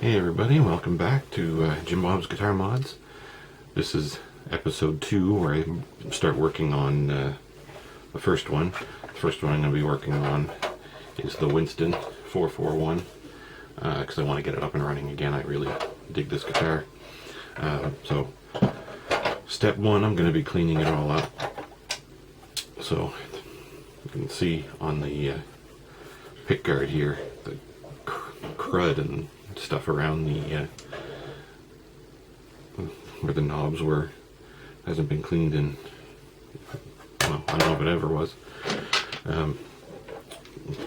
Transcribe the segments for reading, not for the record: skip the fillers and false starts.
Hey everybody, welcome back to Jim Bob's Guitar Mods. This is episode 2 where I start working on the first one. The first one I'm going to be working on is the Winston 441 because I want to get it up and running again. I really dig this guitar. So step 1, I'm going to be cleaning it all up. So you can see on the pick guard here the crud and stuff around the where the knobs were hasn't been cleaned in, well, I don't know if it ever was.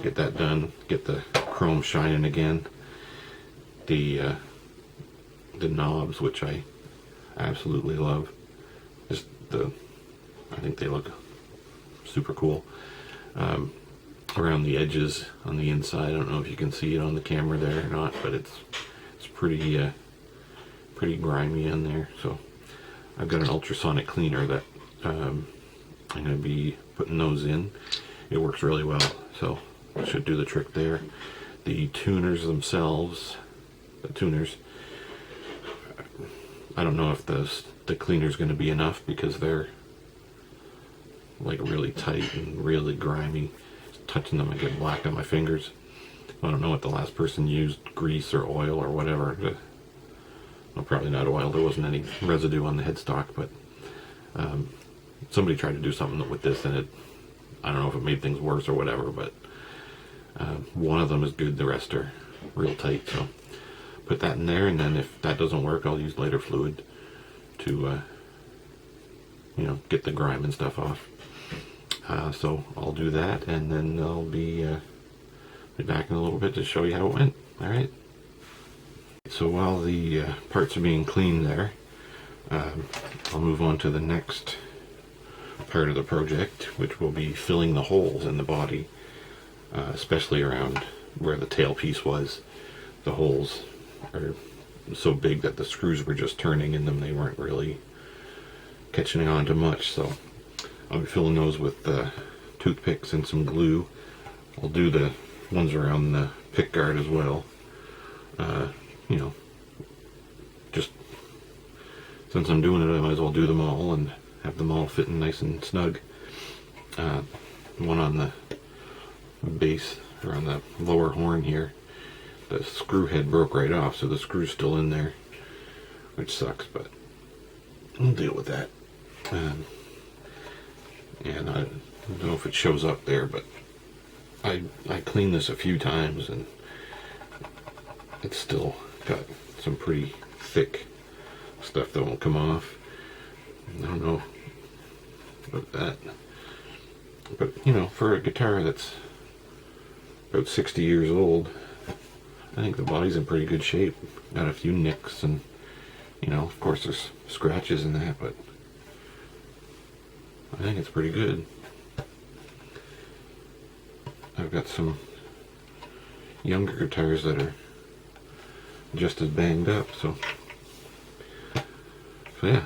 Get that done, get the chrome shining again. The knobs, which I absolutely love, just I think they look super cool. Around the edges on the inside, I don't know if you can see it on the camera there or not, but it's pretty pretty grimy in there. So I've got an ultrasonic cleaner that I'm going to be putting those in. It works really well, so it should do the trick there. The tuners themselves, I don't know if the cleaner's going to be enough because they're like really tight and really grimy. Touching them, I get black on my fingers. I don't know what the last person used, grease or oil or whatever. Well, probably not oil. There wasn't any residue on the headstock, but somebody tried to do something with this, and I don't know if it made things worse or whatever, but one of them is good. The rest are real tight. So put that in there, and then if that doesn't work, I'll use lighter fluid to get the grime and stuff off. So I'll do that, and then I'll be back in a little bit to show you how it went. Alright. So while the parts are being cleaned there, I'll move on to the next part of the project, which will be filling the holes in the body, especially around where the tailpiece was. The holes are so big that the screws were just turning in them. They weren't really catching on to much, so I'll be filling those with toothpicks and some glue. I'll do the ones around the pick guard as well. Just since I'm doing it, I might as well do them all and have them all fitting nice and snug. One on the base, or on the lower horn here, the screw head broke right off, so the screw's still in there, which sucks, but we'll deal with that. And I don't know if it shows up there, but I cleaned this a few times and it's still got some pretty thick stuff that won't come off. I don't know about that, but for a guitar that's about 60 years old, I think the body's in pretty good shape. Got a few nicks and of course there's scratches in that, but I think it's pretty good. I've got some younger guitars that are just as banged up, so yeah,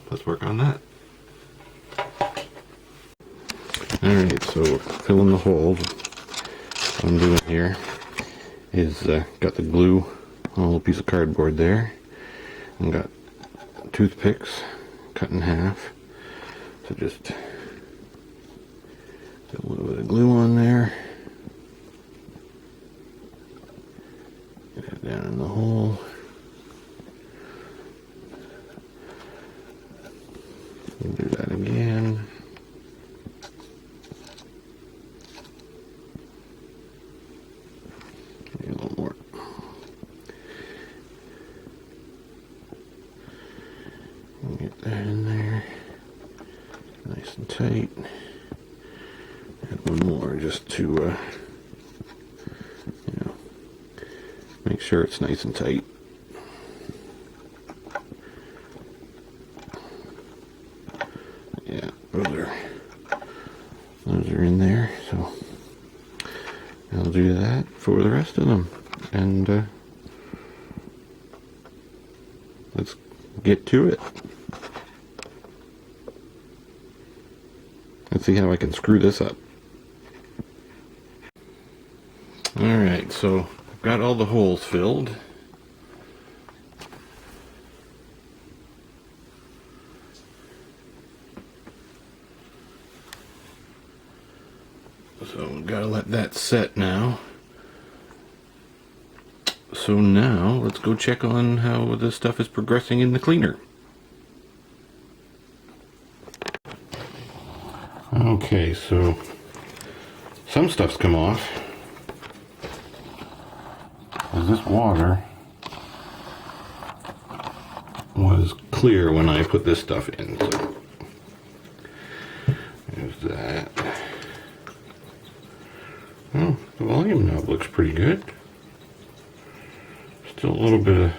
let's work on that. Alright, so filling the holes, what I'm doing here is got the glue on a little piece of cardboard there, and got toothpicks cut in half. So just get a little bit of glue on there, get it down in the hole, and do that again. Maybe a little more. And get that in there. Nice and tight. And one more just to make sure it's nice and tight. Yeah, those are in there, so I'll do that for the rest of them, and let's get to it. Let's see how I can screw this up. Alright, so I've got all the holes filled. So gotta let that set now. So now let's go check on how this stuff is progressing in the cleaner. Okay, so some stuff's come off. As this water was clear when I put this stuff in. So there's that. Oh, the volume knob looks pretty good. Still a little bit of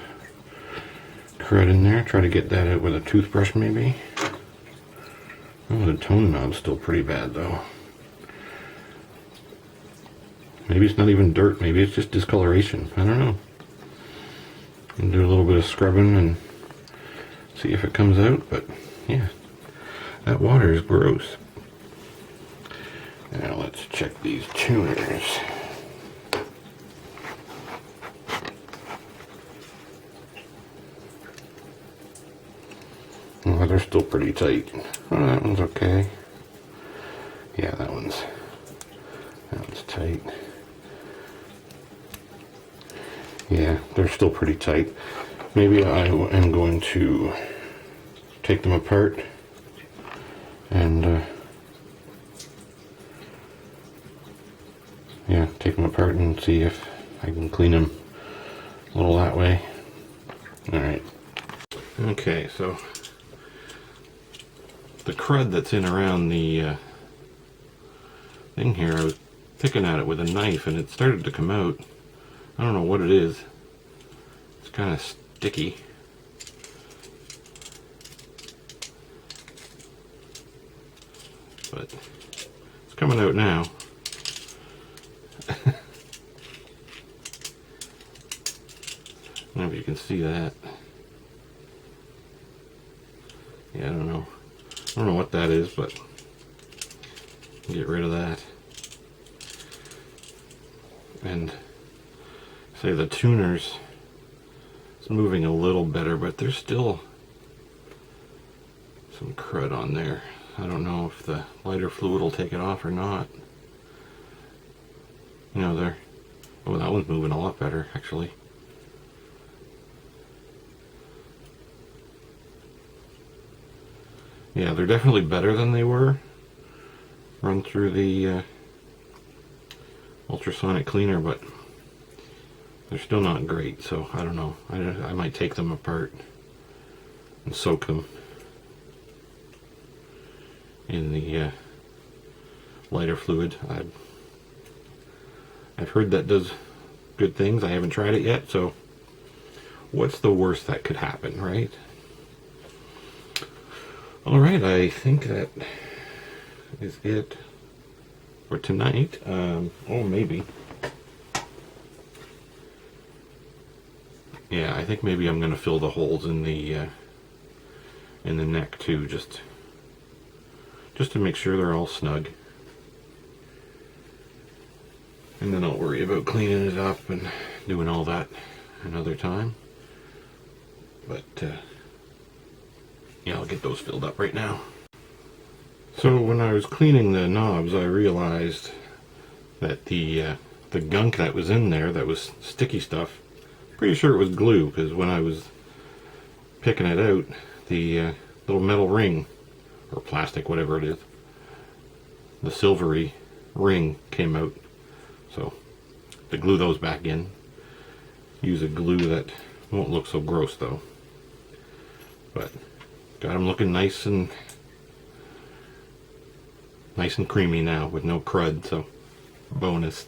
crud in there. Try to get that out with a toothbrush maybe. Oh, the tone knob's still pretty bad though. Maybe it's not even dirt, maybe it's just discoloration. I don't know. And do a little bit of scrubbing and see if it comes out, but yeah, that water is gross. Now let's check these tuners. Oh, they're still pretty tight. Oh, that one's okay. Yeah, that one's tight. Yeah, they're still pretty tight. Maybe I am going to take them apart and yeah, take them apart and see if I can clean them a little that way. Alright. Okay, so the crud that's in around the thing here, I was picking at it with a knife and it started to come out. I don't know what it is. It's kind of sticky. But it's coming out now. I don't know if you can see that. Yeah, I don't know. I don't know what that is, but get rid of that. And say the tuners is moving a little better, but there's still some crud on there. I don't know if the lighter fluid will take it off or not. You know, they're... Oh, that one's moving a lot better, actually. Yeah, they're definitely better than they were. Run through the ultrasonic cleaner, but they're still not great, so I don't know. I might take them apart and soak them in the lighter fluid. I've heard that does good things. I haven't tried it yet, so what's the worst that could happen, right? Alright, I think that is it for tonight. Oh, maybe. Yeah, I think maybe I'm going to fill the holes in the neck too, just to make sure they're all snug. And then I'll worry about cleaning it up and doing all that another time. But yeah, I'll get those filled up right now. So when I was cleaning the knobs, I realized that the gunk that was in there, that was sticky stuff, pretty sure it was glue, because when I was picking it out, the little metal ring, or plastic, whatever it is, the silvery ring came out. So to glue those back in, use a glue that won't look so gross though. But got them looking nice and creamy now with no crud, so bonus.